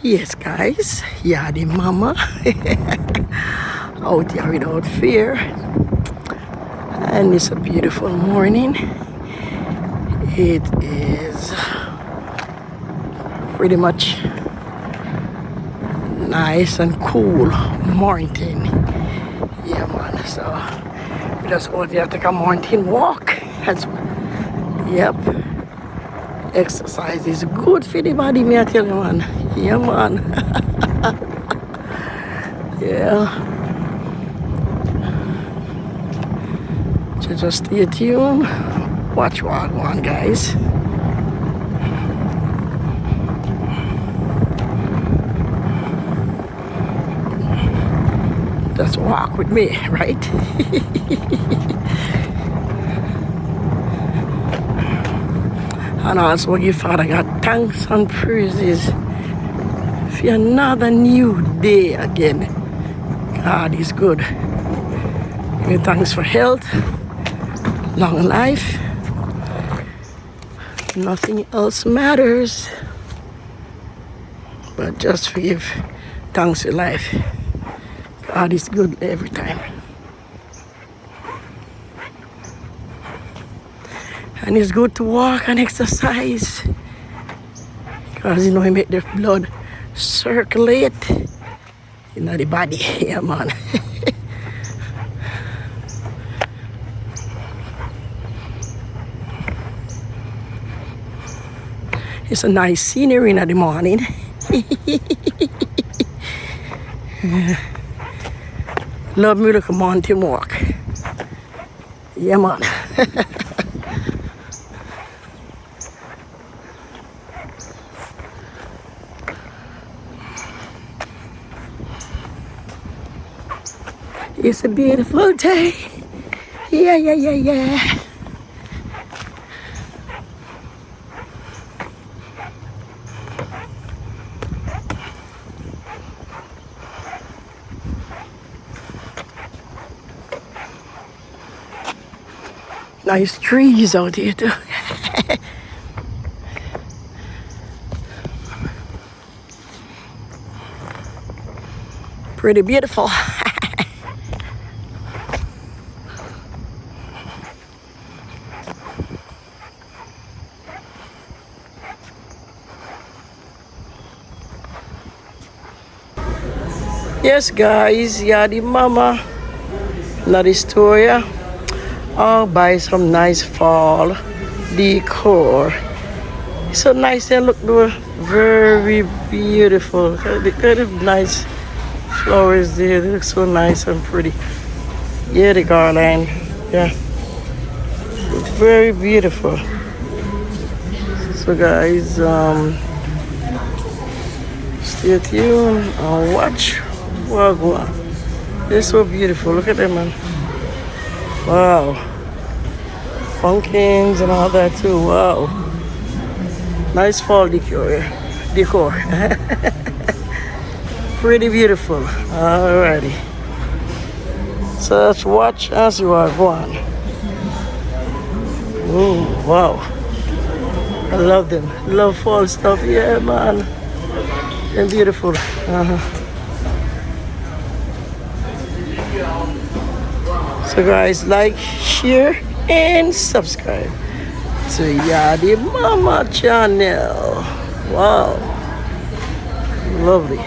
Yes, guys, yeah, the mama out here without fear, and it's a beautiful morning. It is pretty much nice and cool morning. Yeah, man. So we just out here take a morning walk. Yep, exercise is good for the body, me I tell you, man. Yeah, man. Yeah. So just stay tuned. Watch what I want, guys. Just walk with me, right? And also give Father God thanks and praises for another new day again. God is good. Give me thanks for health, long life. Nothing else matters but just give thanks for life. God is good every time. And it's good to walk and exercise because you know it make the blood circulate in the body. Yeah, man. It's a nice scenery in the morning. Love me like a mountain walk. Yeah, man. It's a beautiful day. Yeah. Nice trees out here too. Pretty beautiful. Yes, guys, yeah, the mama, not the store. Yeah. I'll buy some nice fall decor. It's so nice and look, very beautiful. The kind of nice flowers there. They look so nice and pretty. Yeah, the garland. Yeah, it's very beautiful. So, guys, stay tuned and watch. Wow, they're so beautiful. Look at them, man. Wow. Pumpkins and all that too. Wow. Nice fall decor. Pretty beautiful. Alrighty. So let's watch and see what I want. Oh, wow. I love them. Love fall stuff. Yeah, man. They're beautiful. So guys, like, share, and subscribe to Yadi Mama channel. Wow, lovely.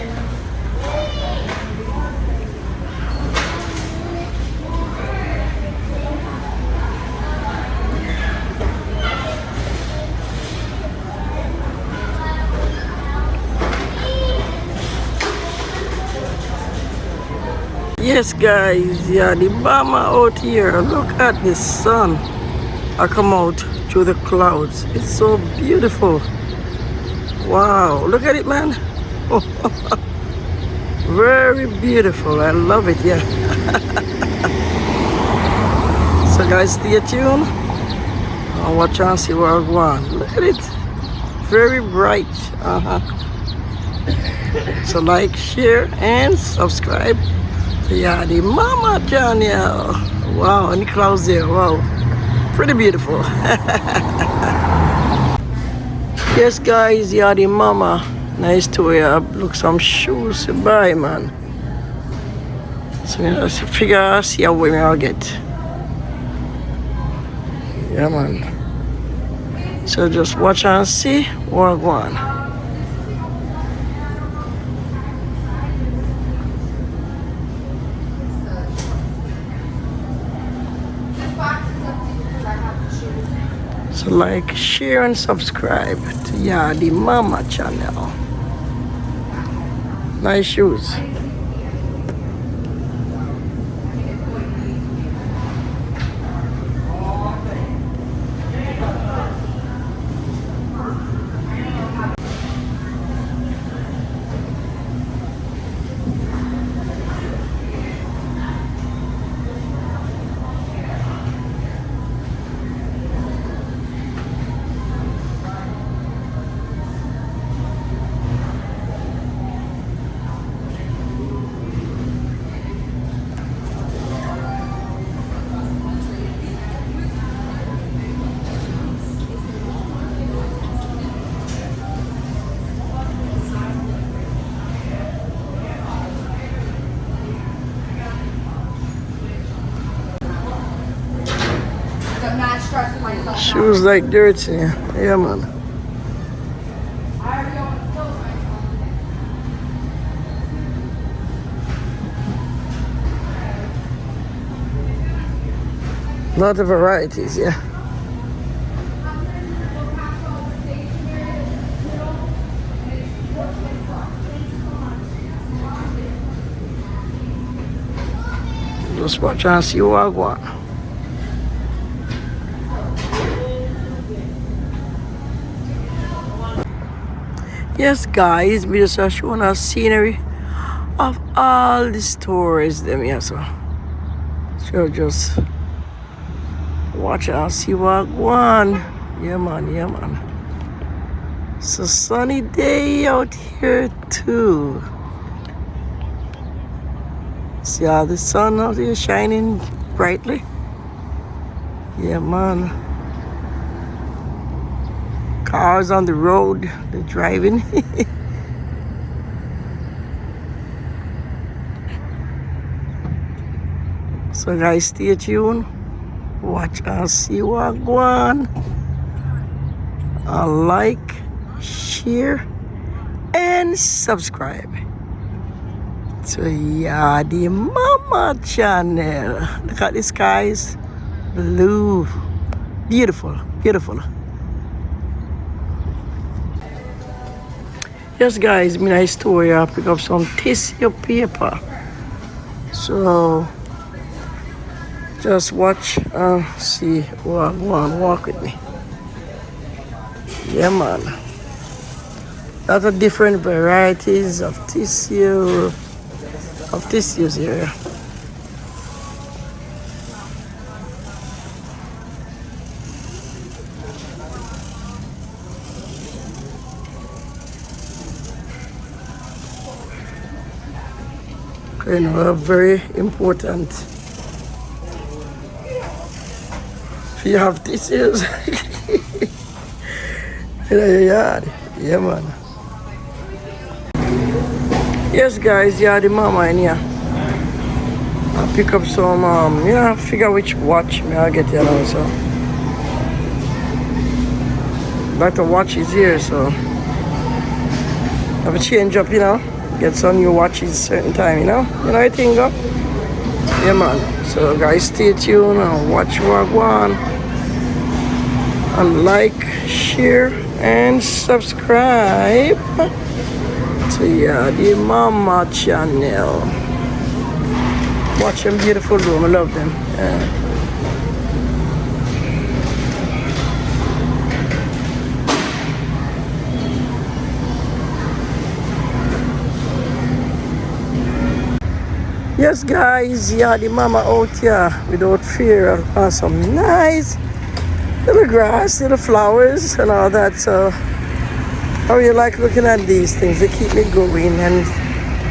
Yes, guys, yeah, the mama out here. Look at the sun. I come out through the clouds. It's so beautiful. Wow, look at it, man. Very beautiful. I love it, yeah. So, guys, stay tuned. I'll watch and see where I want. Look at it. Very bright. So, like, share, and subscribe. Yeah, the mama channel. Wow, and the clouds there. Wow, pretty beautiful. Yes, guys, yeah, the mama Nice to wear. Look, some shoes to buy, man. So I just figure, see how many I'll get. Yeah, man. So just watch and see what I want. So like, share and subscribe to Yadi Mama channel. Nice shoes. Shoes like dirty. Yeah, man. Lot of varieties, yeah. Just watch and see what I want. Yes, guys, we just are showing our scenery of all the stores them here, so just watch and see what I want. Yeah, man, yeah, man. It's a sunny day out here too. See how the sun out here shining brightly? Yeah, man. Cars on the road, they're driving. So guys, stay tuned. Watch and see what I want. Like, share, and subscribe to Yadi Mama channel. Look at the skies, blue, beautiful, beautiful. Yes, guys, me nice story. I pick up some tissue paper. So just watch and see what I want. Walk with me. Yeah, man. Lots of different varieties of tissues here. You know, very important. If you have tissues in your yard, yeah, man. Yes, guys, Yadi Mama in here. I pick up some, figure which watch may I get here now, so. Lot of watches here, so. Have a change up, you know. Get some new watches certain time, you know I think go? Yeah, man. So guys, stay tuned and watch what I want. And like, share, and subscribe to Yadi Mama channel. Watch them beautiful room, I love them. Yeah. Yes, guys, Yadi Mama out here without fear of some nice little grass, little flowers and all that. So how you like looking at these things? They keep me going and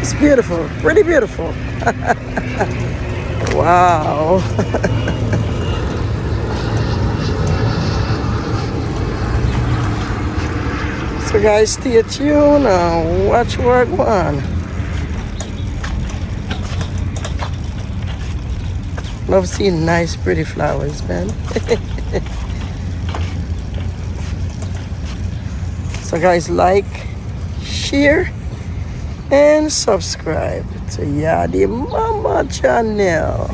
it's beautiful, pretty beautiful. Wow. So guys, stay tuned and watch work one. Love seeing nice pretty flowers, man. So guys, like, share, and subscribe to Yadi Mama channel.